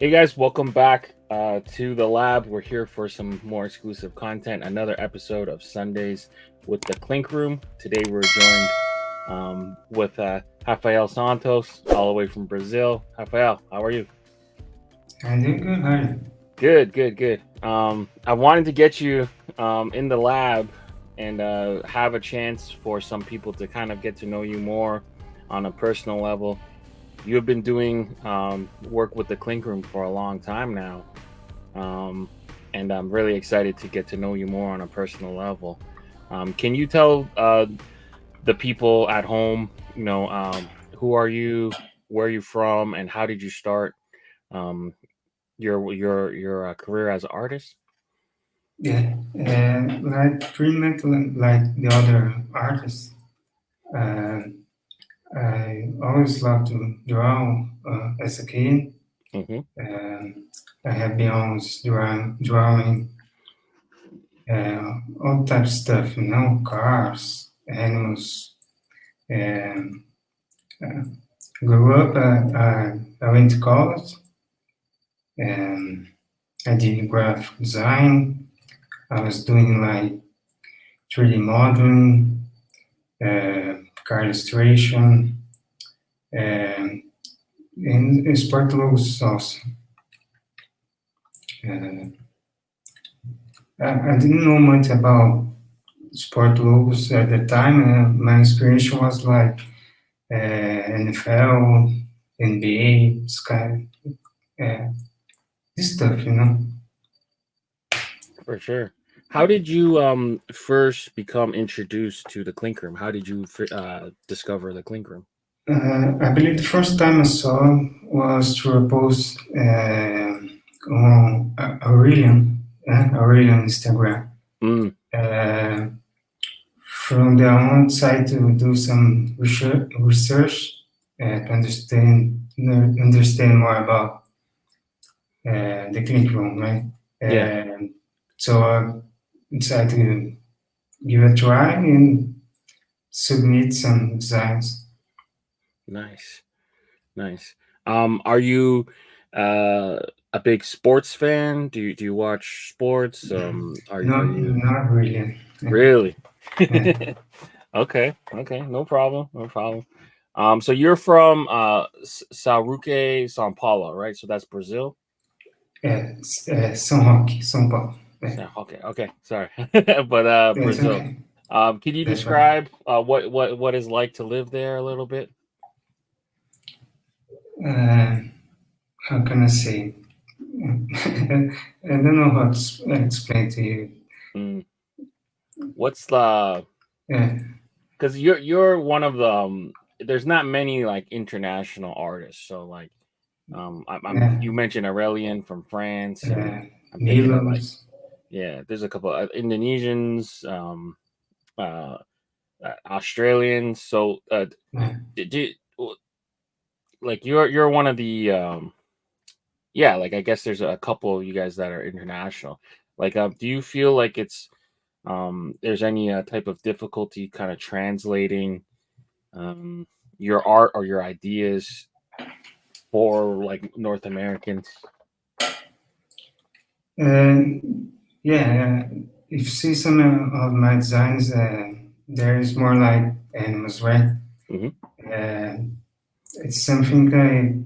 Hey guys, welcome back to the lab. We're here for some more exclusive content. Another episode of Sundaze with the Clink Room. Today we're joined with Rafael Santos, all the way from Brazil. Rafael, how are you? I'm doing good. How are you? Good. I wanted to get you in the lab and have a chance for some people to kind of get to know you more on a personal level. You have been doing work with the Clink Room for a long time now, and I'm really excited to get to know you more on a personal level. Can you tell the people at home, who are you, where are you from, and how did you start your career as an artist? Yeah, like pretty much like the other artists. I always loved to draw as a kid. Mm-hmm. I have been always drawing all types of stuff, cars, animals. Um, uh, Grew up, I went to college, and I did graphic design. I was doing like 3D modeling, car illustration, and sport logos also. I didn't know much about sport logos at the time. My inspiration was like NFL, NBA, Sky, this stuff, For sure. How did you first become introduced to the Clink Room? How did you discover the Clink Room? I believe the first time I saw was through a post on Aurelian Instagram. Mm. From the outside to do some research to understand more about the Clink Room, right? Yeah. So I decided to give it a try and submit some designs. Nice. Are you a big sports fan? Do you watch sports? Are you Not really. really? Yeah. Okay, no problem. So you're from São Paulo, right? So that's Brazil. São Paulo. Yeah. Okay, sorry, but Brazil. Okay. Can you That's describe what it's like to live there a little bit? How can I say? I don't know how to explain to you. What's the? Yeah. Because you're one of the. There's not many like international artists, so like, you mentioned Aurelian from France. I'm thinking of like, there's a couple of Indonesians, Australians. So, did you like you're one of the like I guess there's a couple of you guys that are international. Like, do you feel like it's there's any type of difficulty kind of translating your art or your ideas for like North Americans? If you see some of my designs, there is more like animals, right? Mm-hmm. It's something I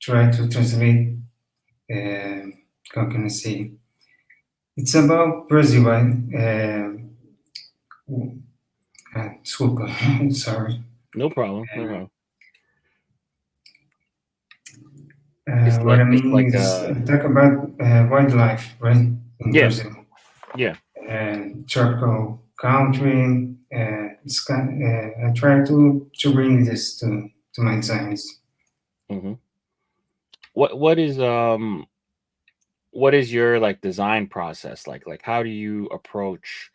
try to translate. How can I say? It's about Brazil, right? Desculpa, sorry. No problem. What I mean is talk about wildlife, right? In Brazil. Yeah. Tropical country. I try to bring this to my designs. Mm-hmm. what is your like design process like? Like how do you approach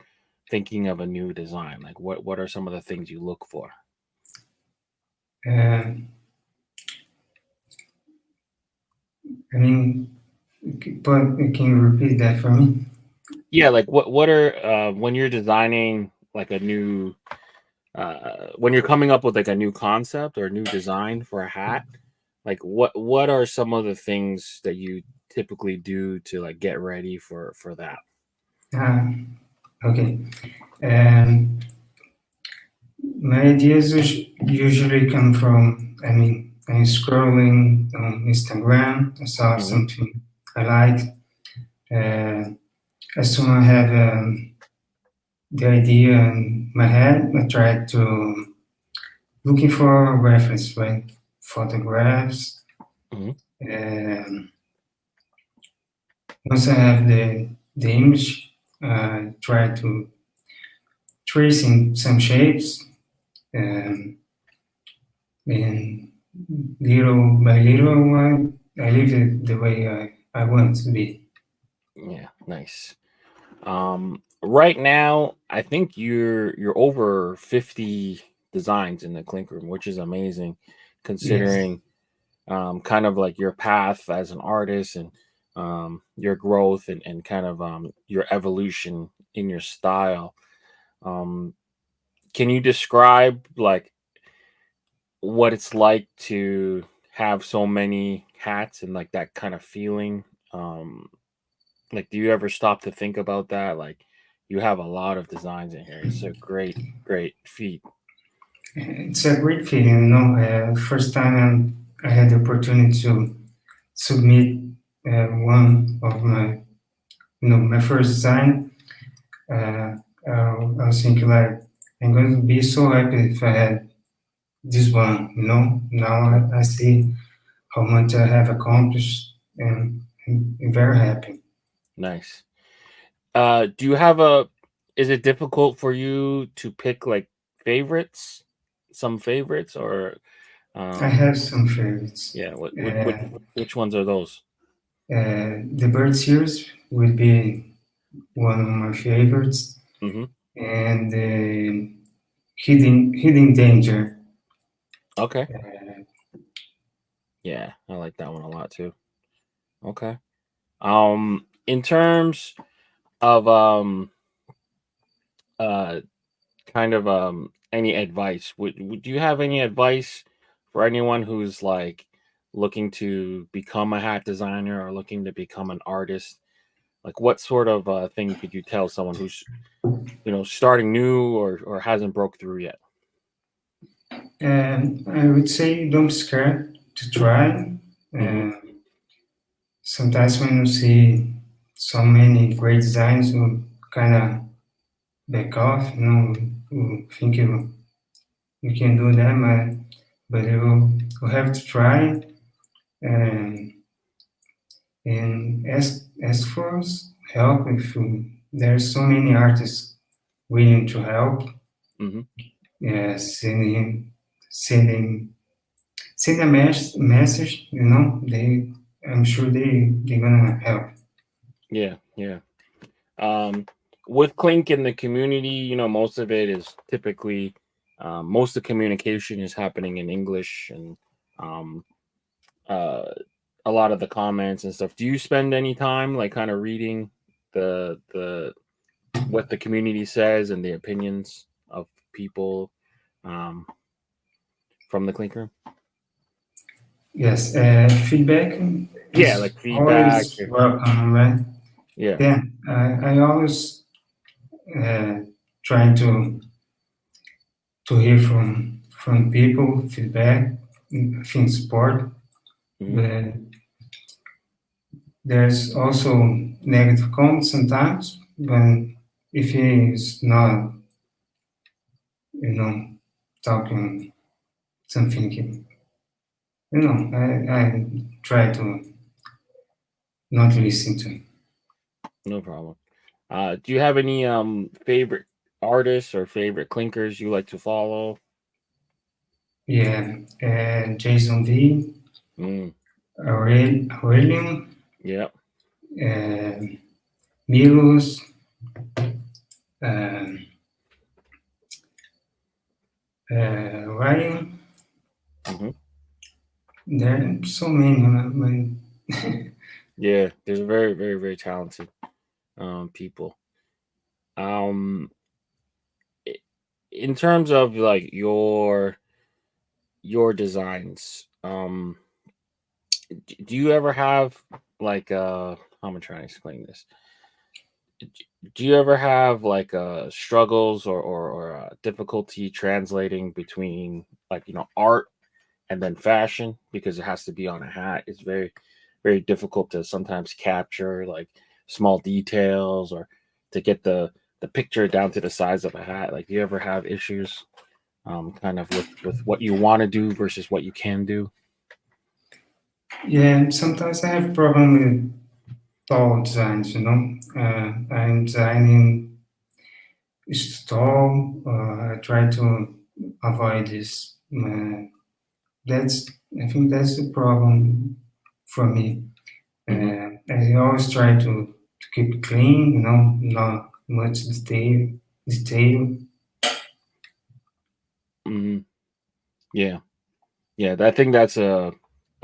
thinking of a new design? Like what are some of the things you look for? Uh, I mean, but can you repeat that for me? Yeah, like what are when you're designing like a new when you're coming up with like a new concept or a new design for a hat, like what are some of the things that you typically do to like get ready for that? Ah, okay. Um, my ideas usually come from, I mean, I'm scrolling on Instagram, I saw Hmm. something I like. Uh, as soon as I have the idea in my head, I try to looking for a reference, right? Photographs. Hmm. Um, once I have the image, try to tracing some shapes, um, and little by little, I leave it the way I want to be. Yeah, nice. Right now, I think you're over 50 designs in the Clink Room, which is amazing, Yes. considering kind of like your path as an artist and your growth and kind of your evolution in your style. Um, can you describe like what it's like to have so many hats and like that kind of feeling? Um, like, do you ever stop to think about that? Like, you have a lot of designs in here. It's a great feat. It's a great feeling, first time I had the opportunity to submit one of my, my first design. I was thinking like, I'm going to be so happy if I had this one, Now I see how much I have accomplished, and I'm very happy. Nice. Do you have a? Is it difficult for you to pick like favorites, some favorites, or I um, have some favorites. yeah? Uh, Which ones are those? the bird series would be one of my favorites, Hmm. and hidden danger. Okay. Uh, Yeah, I like that one a lot too. Okay. In terms of uh kind of any advice, would you have any advice for anyone who's like looking to become a hat designer or looking to become an artist? Like what sort of thing could you tell someone who's starting new or hasn't broke through yet? and I would say don't scare to try. Hmm. Uh, Sometimes when you see so many great designs, you kind of back off. You think you can do them, but you have to try and ask for help if there's so many artists willing to help. Hmm. Yeah, sending send a message. I'm sure they're gonna help. Yeah, yeah. Um, with Clink in the community, most of it is typically most of the communication is happening in English and um, uh, a lot of the comments and stuff. Do you spend any time like kind of reading the what the community says and the opinions of people um, from the Clink Room? Yes, feedback Yeah, is like feedback. always welcome, right? Yeah. Yeah, I always uh, trying to hear from people feedback, I think support, Hmm. but there's also negative comments sometimes when if he is not, you know, talking something, I try to not listen to. No problem. Do you have any favorite artists or favorite clinkers you like to follow? Yeah, Jason V. Mm. Aurelium, Yep. uh, Milos, uh, Ryan. Hmm. There are so many. Yeah, there's very, very, very talented people. Um, i- in terms of like your designs, do you ever have like how am I trying to explain this? Do you ever have like struggles or difficulty translating between like art and then fashion because it has to be on a hat? It's very very difficult to sometimes capture like small details or to get the picture down to the size of a hat. Like, do you ever have issues kind of with what you want to do versus what you can do? Yeah, sometimes I have problem with tall designs. I'm designing is tall. I try to avoid this. That's I think that's the problem for me. Hmm. I always try to keep it clean. Not much detail. Hmm. Yeah, yeah. I think that's a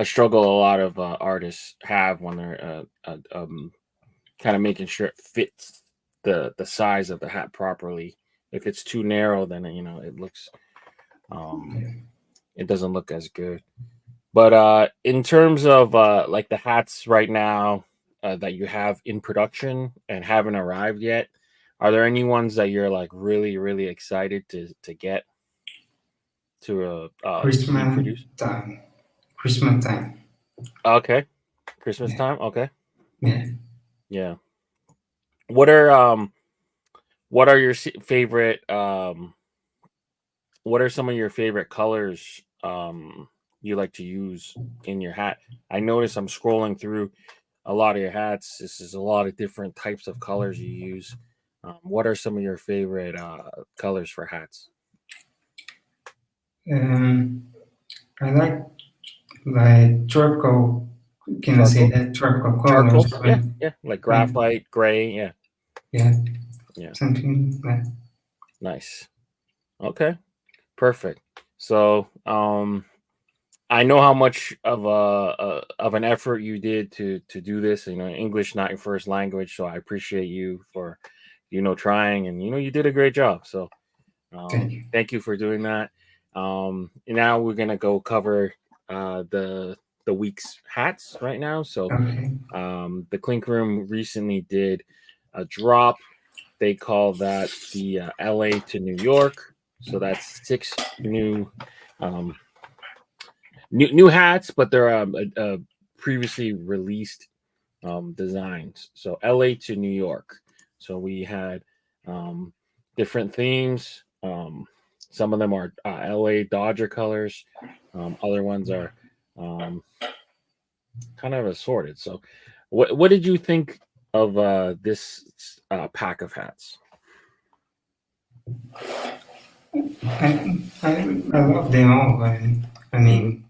struggle a lot of artists have when they're kind of making sure it fits the size of the hat properly. If it's too narrow, then it looks um it doesn't look as good. But in terms of like the hats right now that you have in production and haven't arrived yet, are there any ones that you're like really really excited to get to be Christmas produced? time. Christmas time. Okay, Christmas Yeah, time. Okay, yeah. yeah. What are what are your favorite what are some of your favorite colors you like to use in your hat? I notice I'm scrolling through a lot of your hats. This is a lot of different types of colors you use. What are some of your favorite colors for hats? Um, I like charcoal. Can I say Charcoal, that charcoal colors? charcoal, yeah, Right? yeah, like Yeah, graphite, gray, yeah, yeah. yeah, Something like. nice. Okay, perfect. So, I know how much of an effort you did to do this. English not your first language, so I appreciate you for trying, and you did a great job. So Thank you. thank you for doing that. And now we're gonna go cover the week's hats right now. So Okay. the Clink Room recently did a drop. They call that the LA to New York. So that's six um, new hats, but they're previously released designs. So LA to New York. So we had um, different themes. Some of them are LA Dodger colors. Other ones are um, kind of assorted. So, what did you think of this pack of hats? I love them all. I Hmm. mean,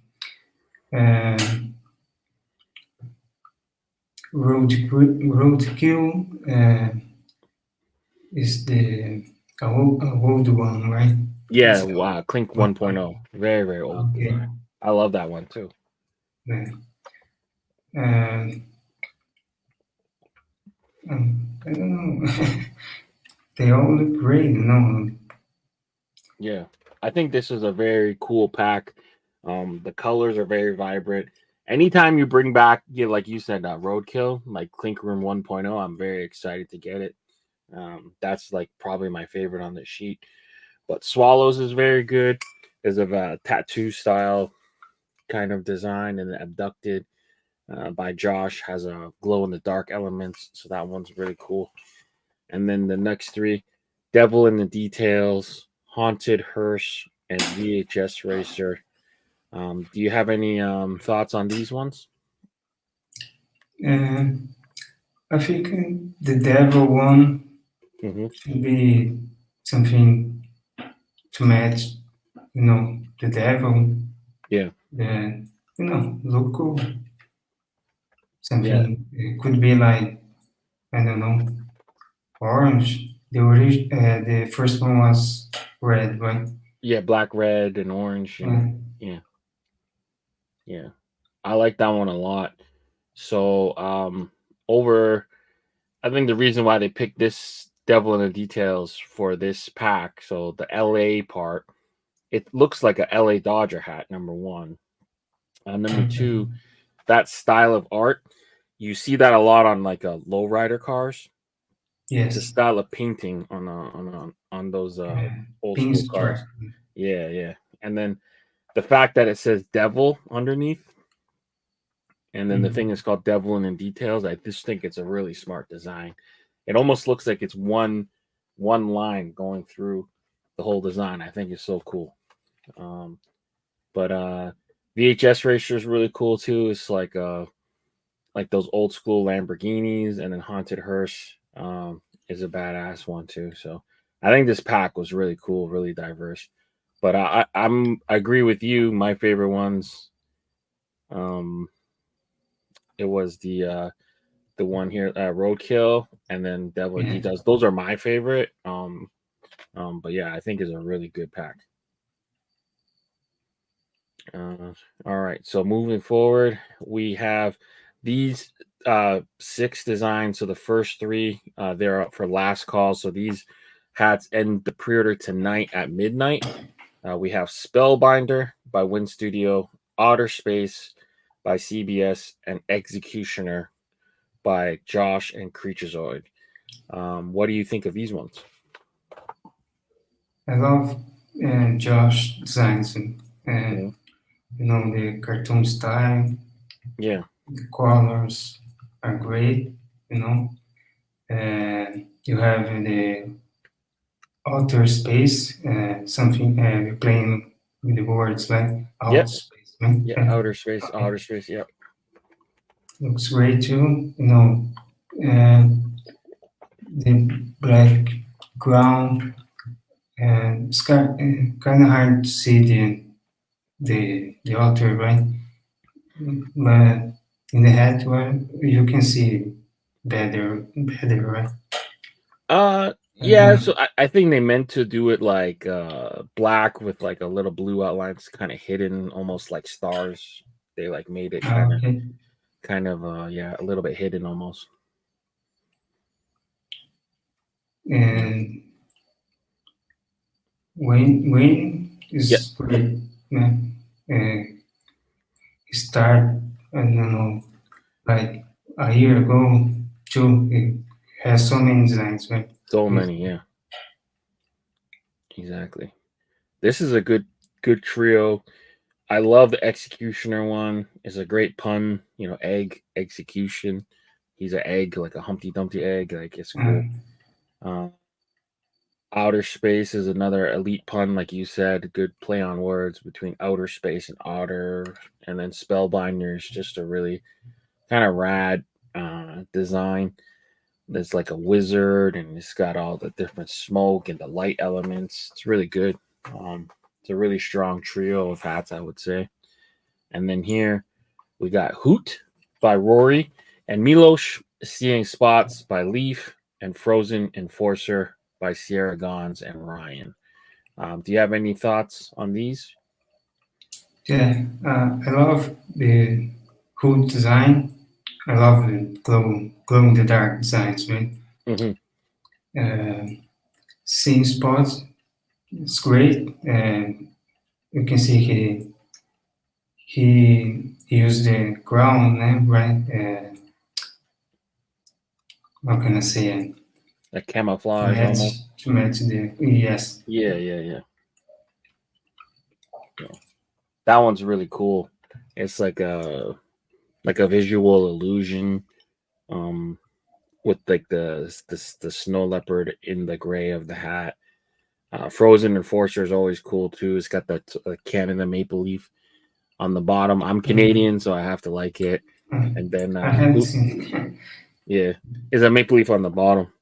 uh, Roadkill is a old one, right? Yeah, It's wow, Clink okay. 1.0, very very old Okay. design. I love that one too. Yeah. Um, I don't know. They all look great. Yeah, I think this is a very cool pack. The colors are very vibrant. Anytime you bring back, like you said, Roadkill, like Clink Room 1.0, I'm very excited to get it. That's like probably my favorite on the sheet. But Swallows is very good. Is of a tattoo style kind of design, and Abducted by Josh has a glow in the dark elements, so that one's really cool. And then the next three, Devil in the Details, Haunted Hearse, and VHS Racer. Do you have any thoughts on these ones? Uh, I think the devil one Hmm. should be something to match, the devil. Yeah. The look cool. Something it could be like, I don't know, orange. The first one was red, right? Yeah, black, red, and orange, and Yeah. yeah, yeah. I like that one a lot. So over, I think the reason why they picked this Devil in the Details for this pack, so the LA part, it looks like a LA Dodger hat. Number one, number Okay. two, that style of art, you see that a lot on like a lowrider cars. It's a Yes. style of painting on those old Pink school stripe. cars. Yeah, yeah. And then the fact that it says devil underneath, and then the thing Mm. is called devil in details, I just think it's a really smart design. It almost looks like it's one line going through the whole design. I think it's so cool. Um, but VHS racer is really cool too. It's like those old school Lamborghinis, and then Haunted Hearse is a badass one too. So I think this pack was really cool, really diverse. But I agree with you. My favorite ones, um, it was the one here, Roadkill, and then Devil in Yeah. Details. Those are my favorite. But yeah, I think is a really good pack. All right, so moving forward, we have these six designs. So the first three, they're up for last call. So these hats end the pre-order tonight at midnight. We have Spellbinder by Win Studio, Otter Space by CBS, and Executioner by Josh and Creaturezoid. What do you think of these ones? I love Josh designs and Yeah, the cartoon style. yeah, The colors are great. You know, you have the outer space. Something you're playing with the words like yeah, outer space. Right? yeah. Yeah. Outer Space, Okay. Outer Space. Yeah, Looks great too. Uh, the black ground and it's kind of hard to see the altar, right? But in the head one, you can see better, right? yeah. Uh, So I think they meant to do it like black with like a little blue outlines, kind of hidden, almost like stars. They like made it okay. yeah, a little bit hidden almost. Yeah. And Wayne Yeah. is great. Man. He started, I don't know, like a year ago, too. He has so many designs, right? So many. Yeah. Exactly. This is a good trio. I love the Executioner one. It's a great pun. Egg execution. He's an egg, like a Humpty Dumpty egg. Like it's cool. Uh, Um, Outer Space is another elite pun, like you said. Good play on words between outer space and otter. And then Spellbinder is just a really kind of rad design. There's like a wizard, and it's got all the different smoke and the light elements. It's really good. It's a really strong trio of hats, I would say. And then here we got Hoot by Rory, and Milosh Seeing Spots by Leaf, and Frozen Enforcer by Sierra Gons and Ryan. Do you have any thoughts on these? yeah, I love the hood design. I love the glow in the dark designs, right? Hmm. Uh, Seeing spots, it's great. And you can see he used the ground, right? How can I say it? Like camouflage almost. To match the yes. Yeah, yeah, yeah. Yeah. That one's really cool. It's like a visual illusion. Um, with like the snow leopard in the gray of the hat. Frozen Enforcer is always cool too. It's got the Canada maple leaf on the bottom. I'm Mm. Canadian, so I have to like it. And then I haven't Hoot, seen it. yeah, is a maple leaf on the bottom.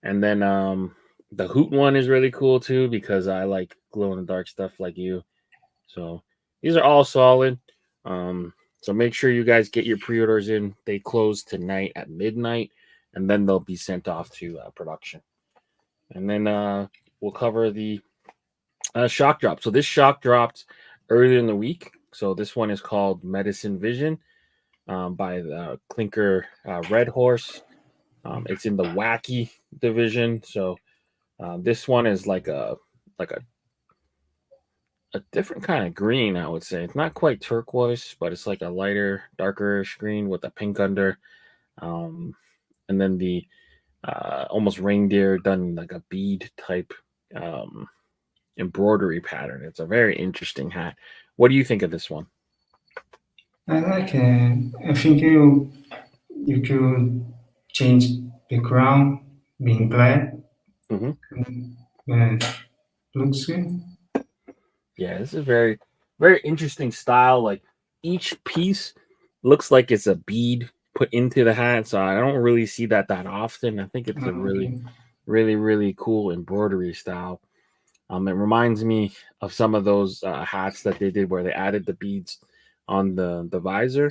And then the Hoot one is really cool too because I like glow in the dark stuff like you. So these are all solid. Um, So make sure you guys get your pre-orders in. They close tonight at midnight, and then they'll be sent off to production. And then we'll cover the shock drop. So this shock dropped earlier in the week. So this one is called Medicine Vision by the Clinker Red Horse. It's in the wacky division. So this one is like a different kind of green, I would say. It's not quite turquoise, but it's like a lighter, darkerish green with a pink under. And then the almost reindeer done like a bead type embroidery pattern. It's a very interesting hat. What do you think of this one? I like it. I think you could change the crown being black. Mm-hmm. Looks good. Yeah, this is very, very interesting style. Like each piece looks like it's a bead put into the hat, so I don't really see that often. I think it's a really, Okay. really, really cool embroidery style. It reminds me of some of those hats that they did where they added the beads on the visor,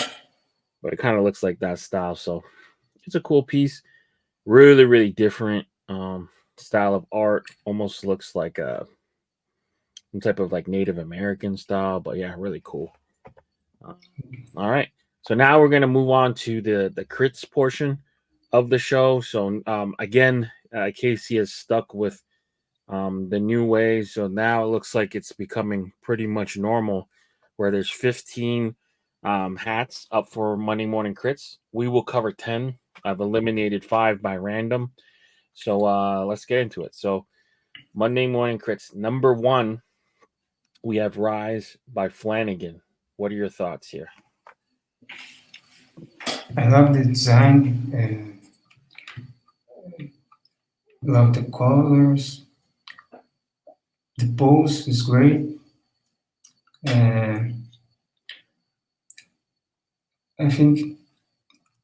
but it kind of looks like that style. So it's a cool piece. Really, really different style of art. Almost looks like some type of like Native American style, but yeah, really cool. All right, so now we're gonna move on to the crits portion of the show. So again, Casey is stuck with the new way. So now it looks like it's becoming pretty much normal, where there's 15 hats up for Monday Morning Crits. We will cover 10. I've eliminated 5 by random. So let's get into it. So Monday Morning Crits, number 1, we have Rise by Flanagan. What are your thoughts here? I love the design. Love the colors. The pose is great. I think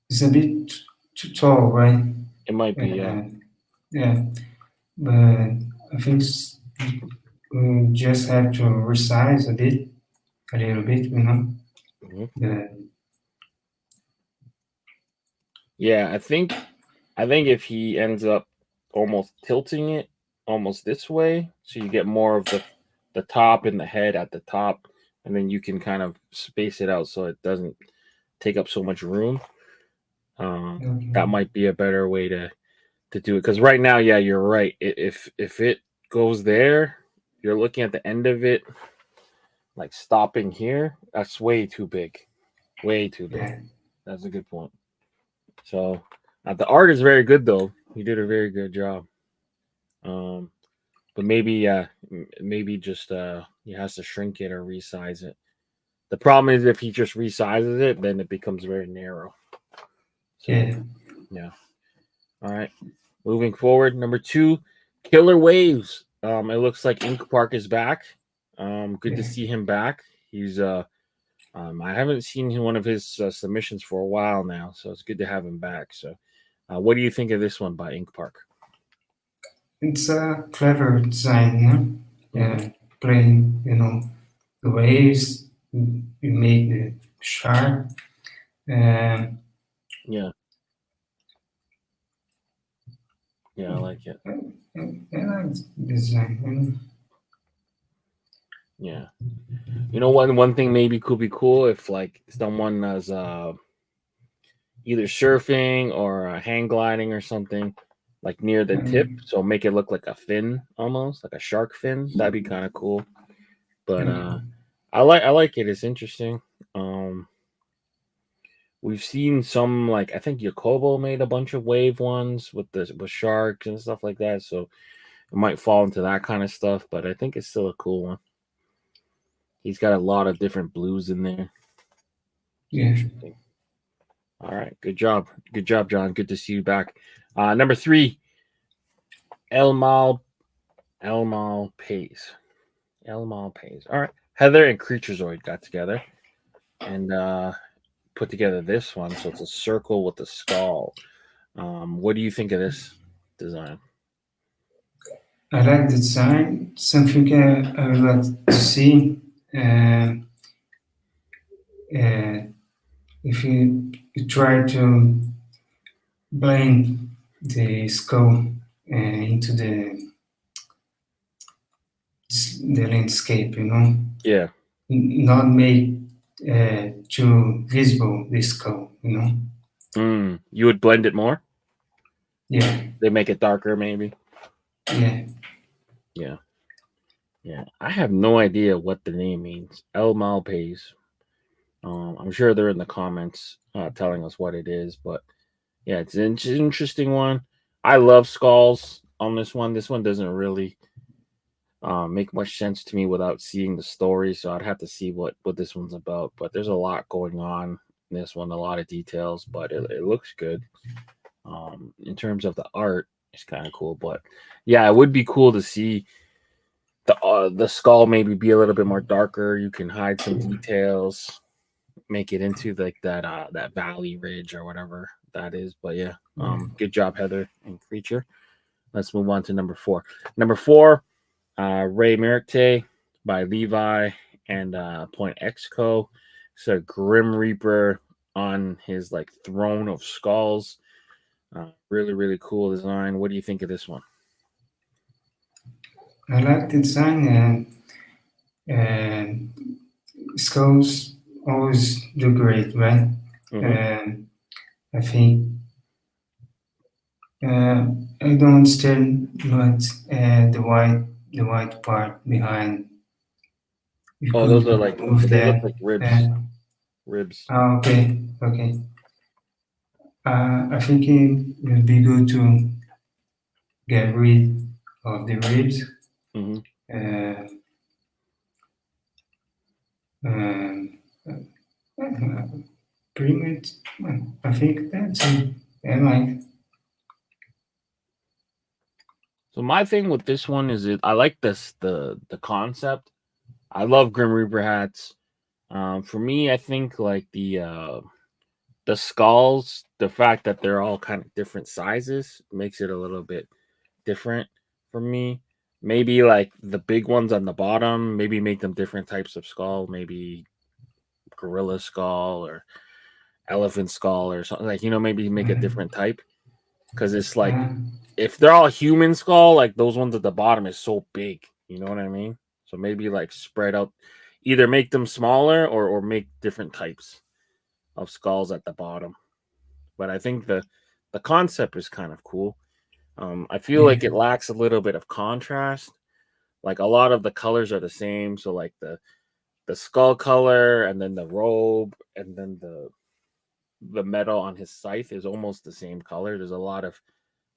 it's a bit too tall, right? It might be, yeah. Yeah, but I think we just have to resize a little bit, you know. Mm-hmm. Yeah, I think if he ends up almost tilting it almost this way, so you get more of the top and the head at the top, and then you can kind of space it out so it doesn't take up so much room. That might be a better way to do it, because right now, yeah, you're right. If it goes there, you're looking at the end of it, like stopping here. That's way too big, way too big. Yeah. That's a good point. So the art is very good, though. He did a very good job. But maybe just he has to shrink it or resize it. The problem is if he just resizes it, then it becomes very narrow. So, yeah. All right. Moving forward, number 2, Killer Waves. It looks like Ink Park is back. Good to see him back. He's I haven't seen one of his submissions for a while now, so it's good to have him back. So, what do you think of this one by Ink Park? It's a clever design, you know? Yeah, playing, the waves, you make the sharp. Yeah. Yeah, I like it. I like design. Yeah. You know what? One thing maybe could be cool if like someone is either surfing or hang gliding or something, like near the tip, so make it look like a fin, almost like a shark fin. That'd be kind of cool. But I like it. It's interesting. We've seen some, like I think Jacobo made a bunch of wave ones with sharks and stuff like that, so it might fall into that kind of stuff. But I think it's still a cool one. He's got a lot of different blues in there. Yeah. All right. Good job, John. Good to see you back. Number 3, Elmal pays. All right. Heather and Creaturezoid got together and put together this one. So it's a circle with a skull. What do you think of this design? I like the design. Something I would like to see. if you try to blend the skull into the landscape, Yeah. not make too visible the skull, You would blend it more? Yeah, They make it darker, maybe? yeah. Yeah. Yeah. I have no idea what the name means. El Malpays. I'm sure they're in the comments telling us what it is, but yeah, it's an interesting one. I love skulls on this one. This one doesn't really make much sense to me without seeing the story, so I'd have to see what this one's about. But there's a lot going on in this one, a lot of details, but it looks good. In terms of the art, it's kind of cool. But yeah, it would be cool to see the skull maybe be a little bit more darker. You can hide some details, make it into like that valley ridge or whatever that is. But yeah, good job, Heather and Creature. Let's move on to number 4. Number 4, Raymer by Levi and Point Exco. It's a Grim Reaper on his like throne of skulls. Really, really cool design. What do you think of this one? I like the design, and skulls always do great, right? Mm-hmm. I think I don't understand what the white part behind. You Oh, could those are like move they look that. like ribs. Uh, Ribs. okay, okay. I think it would be good to get rid of the ribs. Mm-hmm. Uh, um, pretty much, I think that's it. And like, So my thing with this one is I like the concept. I love Grim Reaper hats. For me, I think like the skulls, the fact that they're all kind of different sizes makes it a little bit different for me. Maybe like the big ones on the bottom, maybe make them different types of skull, maybe gorilla skull or elephant skull or something like maybe make a different type because it's like uh, if they're all human skull, like those ones at the bottom is so big, you know what I mean? So maybe like spread out, either make them smaller or make different types of skulls at the bottom. But I think the concept is kind of cool. I feel yeah, like it lacks a little bit of contrast. Like a lot of the colors are the same, so like the skull color and then the robe and then the metal on his scythe is almost the same color. There's a lot of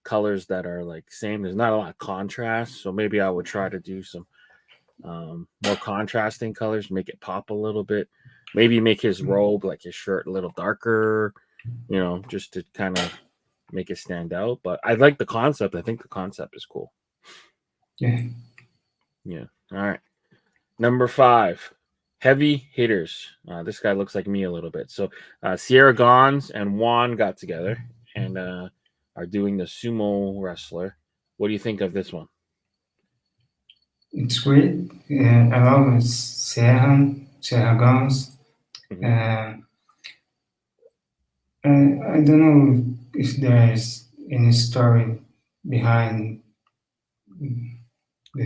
colors that are like same. There's not a lot of contrast, so maybe I would try to do some more contrasting colors, make it pop a little bit. Maybe make his robe, like his shirt, a little darker. Just to kind of make it stand out. But I like the concept. I think the concept is cool. yeah. Yeah. All right. Number 5, heavy hitters. This guy looks like me a little bit. So Sierra Gons and Juan got together and are doing the sumo wrestler. What do you think of this one? It's great. I love Serra Guns. Mm-hmm. Uh, I don't know if there's any story behind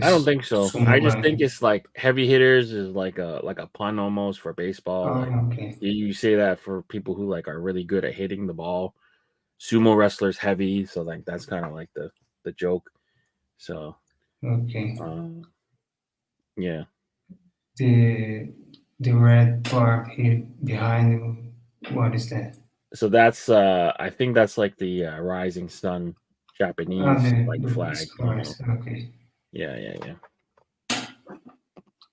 I don't this think so. I sumo just think line. it's like heavy hitters is like a pun almost for baseball. Like Oh, okay, you say that for people who like are really good at hitting the ball. Sumo wrestlers heavy, so like that's kind of like the joke. So okay. um, yeah. The the red part here behind, what is that? So that's I think that's like the rising sun Oh, Japanese like the flag. stars. Okay. Yeah, yeah, yeah.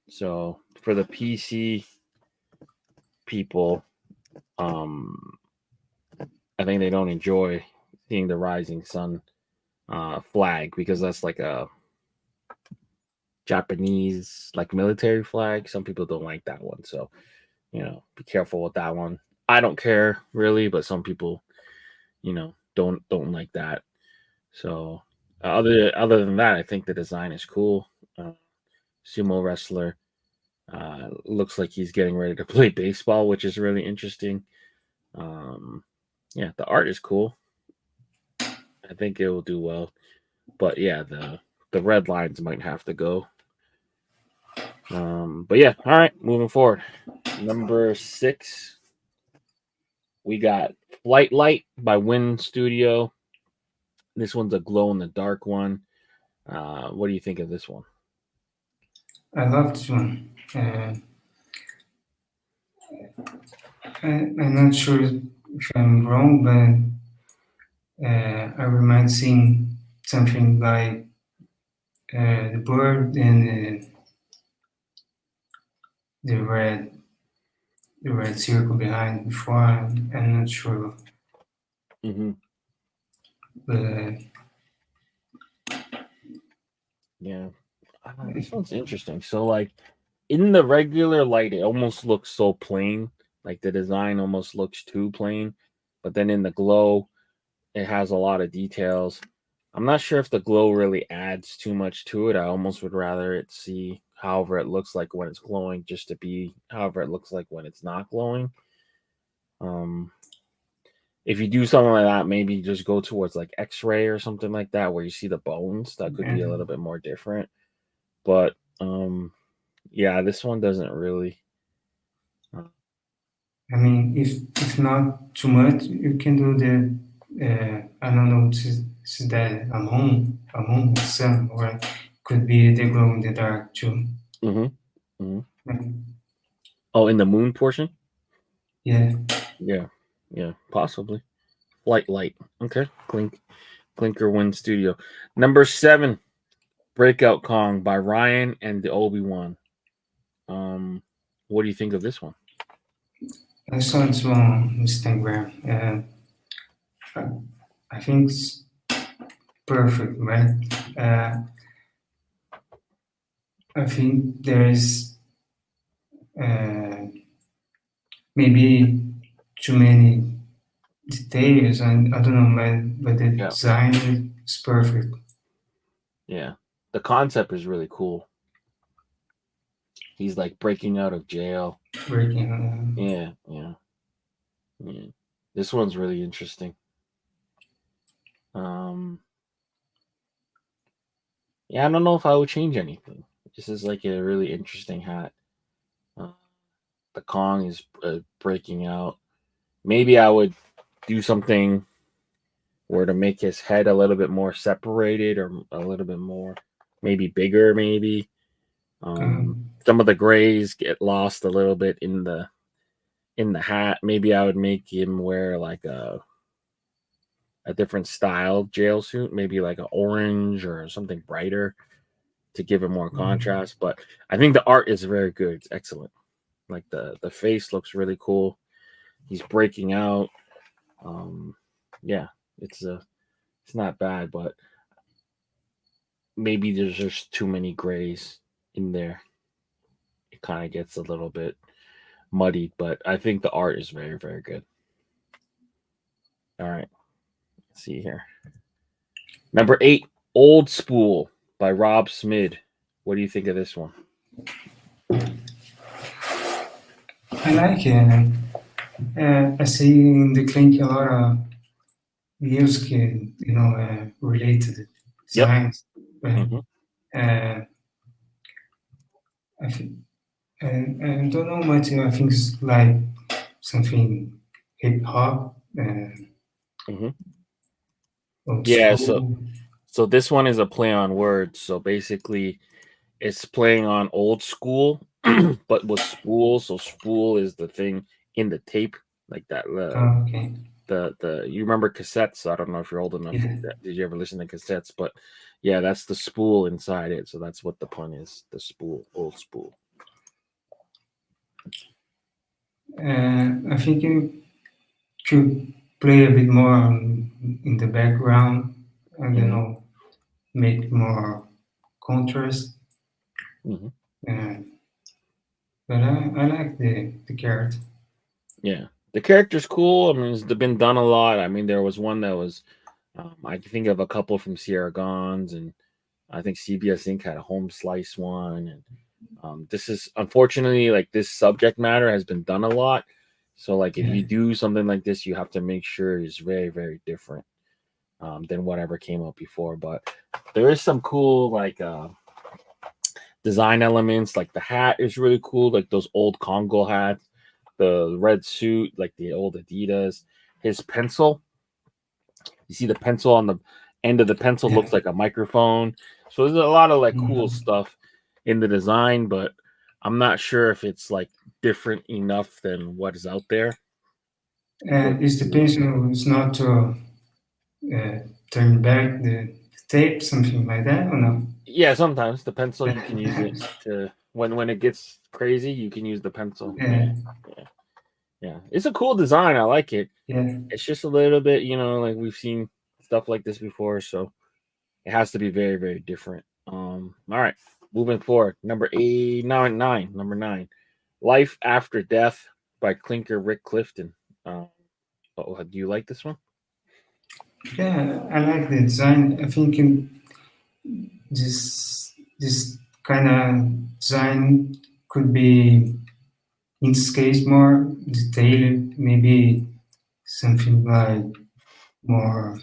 So for the PC people, um, I think they don't enjoy seeing the rising sun flag because that's like a Japanese like military flag. Some people don't like that one, so be careful with that one. I don't care really, but some people, don't like that. So other than that, I think the design is cool. Sumo wrestler looks like he's getting ready to play baseball, which is really interesting. Yeah, the art is cool. I think it will do well. But yeah, the red lines might have to go. But yeah, all right, moving forward. Number 6, we got Flight Light by Wind Studio. This one's a glow in the dark one. What do you think of this one? I love this one. I'm not sure if I'm wrong, but I remember seeing something like the bird and the red circle behind before. I'm not sure, Mm-hmm. but Yeah, this one's interesting. So like in the regular light, it almost looks so plain. Like the design almost looks too plain. But then in the glow, it has a lot of details. I'm not sure if the glow really adds too much to it. I almost would rather it see however it looks like when it's glowing, just to be however it looks like when it's not glowing. Um, if you do something like that, maybe just go towards like X-ray or something like that, where you see the bones. That could be a little bit more different. But yeah, this one doesn't really. I mean, if not too much, you can do the I don't know, is that a moon sun, or could be the glow in the dark too. Mm-hmm, mm-hmm. Mm, Oh, in the moon portion? yeah, Yeah, yeah, possibly. Flight light. Okay, Clinker Wind Studio. Number 7, Breakout Kong by Ryan and the Obi-Wan. Um, what do you think of this one? I saw it on Instagram. I think it's perfect, right? Uh, I think there is uh, maybe too many details, and I don't know, but the Yeah, design is perfect. yeah. The concept is really cool. He's like breaking out of jail. Breaking. Yeah, yeah, yeah. This one's really interesting. Um, yeah, I don't know if I would change anything. This is like a really interesting hat. Uh, the Kong is breaking out. Maybe I would do something where to make his head a little bit more separated or a little bit more, maybe bigger, maybe. Some of the grays get lost a little bit in the hat. Maybe I would make him wear like a different style jail suit, maybe like an orange or something brighter to give him more contrast. But I think the art is very good. It's excellent. Like the face looks really cool. He's breaking out. Um, yeah, it's not bad, but maybe there's just too many grays in there. It kind of gets a little bit muddied, but I think the art is very, very good. All right, let's see here. Number 8, Old Spool by Rob Smid. What do you think of this one? I like it. I see in the Clink a lot of music, related Yep. designs. But Hmm. uh, I, think, I don't know much. I think it's like something hip hop, Hmm. old Yeah. school. So this one is a play on words. So basically, it's playing on old school, but with spool. So spool is the thing in the tape, like that. Oh, okay. The you remember cassettes? I don't know if you're old enough. Yeah. Did you ever listen to cassettes? But yeah, that's the spool inside it. So that's what the pun is. The spool, old spool. I think you could play a bit more in the background. I don't Hmm. know, make more contrast. Hmm. Uh, but I like the carrot. Yeah, the character's cool. I mean, it's been done a lot. I mean, there was one that was, I can think of a couple from Sierra Gons, and I think CBS Inc. had a home slice one. And this is unfortunately like this subject matter has been done a lot. So like if Yeah. you do something like this, you have to make sure it's very, very different than whatever came out before. But there is some cool like design elements. Like the hat is really cool, like those old Congo hats, the red suit, like the old Adidas. His pencil, you see the pencil on the end of the pencil Yeah. looks like a microphone. So there's a lot of like cool Mhm. stuff in the design, but I'm not sure if it's like different enough than what is out there. And is the pencil is not to uh, turn back the tape, something like that, or no? Yeah, sometimes the pencil you can use it to when it gets crazy, you can use the pencil. Yeah, Yeah. yeah, yeah. It's a cool design. I like it. Yeah. It's just a little bit, like we've seen stuff like this before, so it has to be very, very different. All right, moving forward. Number nine, Life After Death by Clinker Rick Clifton. Do you like this one? Yeah, I like the design. I think this kind of design could be, in this case, more detailed. Maybe something like more,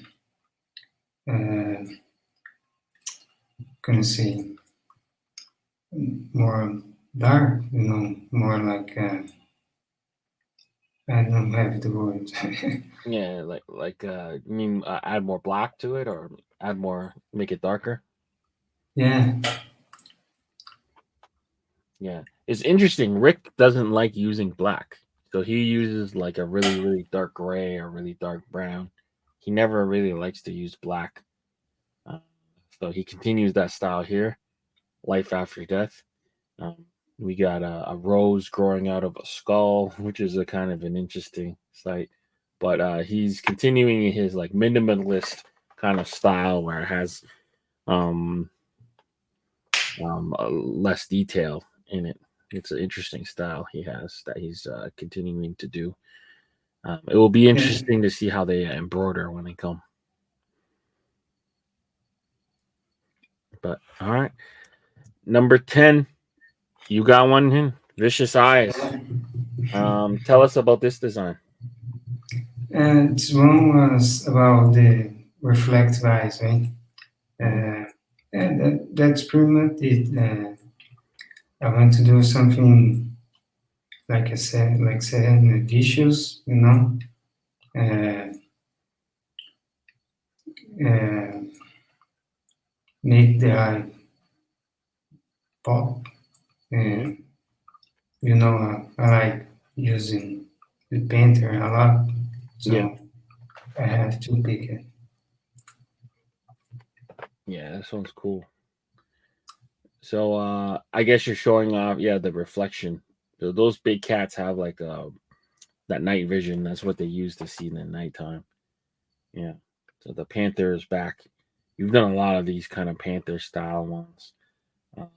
can I say, more dark. More like I don't have the word. Yeah, you mean add more black to it or make it darker? Yeah, Yeah, it's interesting. Rick doesn't like using black, so he uses like a really, really dark gray or really dark brown. He never really likes to use black, uh, so he continues that style here. Life After Death. Um, we got a rose growing out of a skull, which is a kind of an interesting sight. But he's continuing his like minimalist kind of style where it has um, less detail in it. It's an interesting style he has that he's continuing to do. It will be yeah. interesting to see how they embroider when they come. But all right, number 10, you got one in Vicious Eyes. Tell us about this design. And this one was about the reflect eyes, right? Mhm. And that's pretty much it. I want to do something like I said, vicious, uh, uh, make the eye pop. Mhm. And I like using the painter a lot, Yeah, so I have to pick it. yeah, that sounds cool. So I guess you're showing off, yeah, the reflection. Those big cats have like that night vision. That's what they use to see in the nighttime. Yeah. So the panther is back. You've done a lot of these kind of panther style ones, um,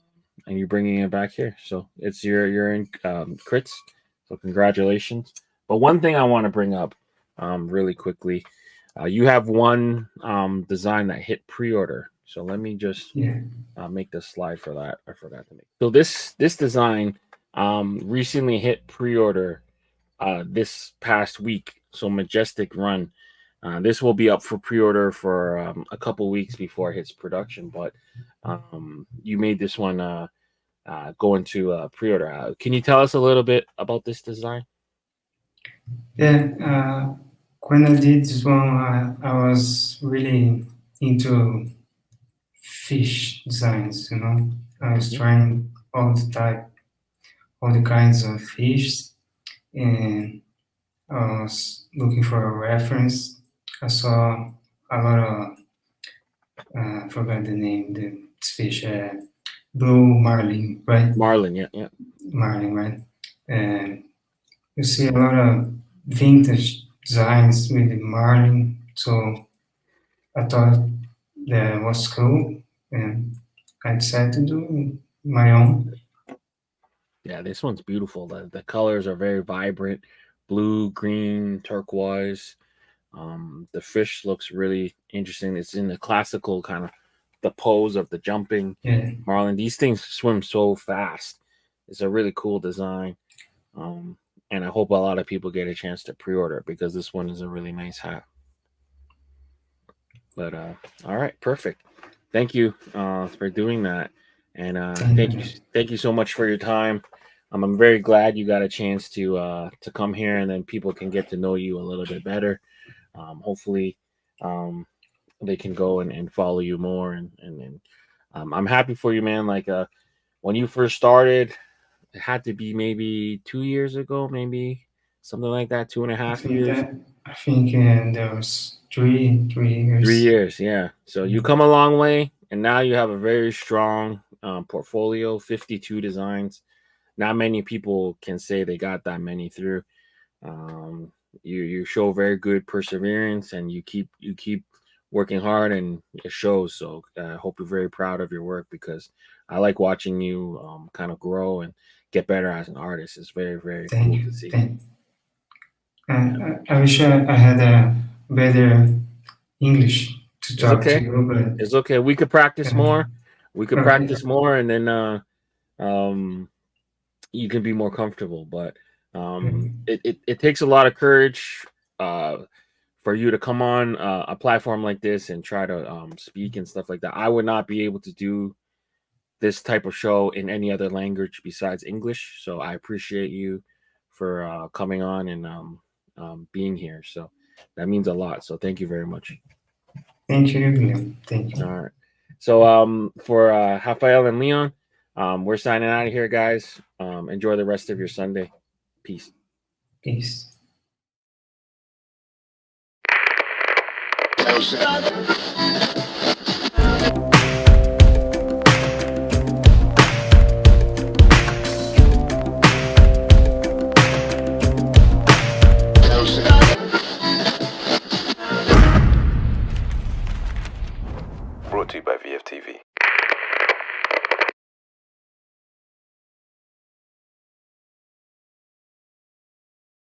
and you're bringing it back here. So it's you're in crits. So congratulations. But one thing I want to bring up really quickly, you have one design that hit pre-order. So let me just Yeah, make the slide for that. I forgot to make. So this design recently hit pre-order this past week. So Majestic Run. This will be up for pre-order for a couple weeks before it hits production. But you made this one go into pre-order. Can you tell us a little bit about this design? yeah. When I did this one, I was really into fish designs. I was Hmm. trying all the kinds of fish, and I was looking for a reference. I saw a lot of I forgot the name. The fish, blue marlin, right? Marlin, yeah, yeah, Marlin, right? And you see a lot of vintage designs with the marlin. So I thought that was cool, and I decided to do my own. yeah. This one's beautiful. The colors are very vibrant, blue, green, turquoise. The fish looks really interesting. It's in the classical kind of the pose of the jumping Yeah, marlin. These things swim so fast. It's a really cool design. and I hope a lot of people get a chance to pre-order it because this one is a really nice hat. But all right, perfect. Thank you for doing that, and thank you so much for your time. I'm very glad you got a chance to come here, and then people can get to know you a little bit better. Hopefully, they can go and follow you more, and I'm happy for you, man. Like when you first started, it had to be maybe 2 years ago, maybe something like that, 2.5 years. I think there was 3 years. 3 years, yeah. So you come a long way, and now you have a very strong portfolio, 52 designs. Not many people can say they got that many through. You show very good perseverance, and you keep working hard, and it shows. So I hope you're very proud of your work because I like watching you kind of grow and get better as an artist. It's very, very cool to see. I wish I had a better English to talk to you, but it's okay. We could practice more. We could practice more, and then you can be more comfortable. But it takes a lot of courage for you to come on a platform like this and try to speak and stuff like that. I would not be able to do this type of show in any other language besides English. So I appreciate you for coming on and being here. So that means a lot. So thank you very much. Thank you, William. Thank you. All right. So for Rafael and Leon, we're signing out of here, guys. Enjoy the rest of your Sunday. Peace. Peace. Brought to you by VFTV.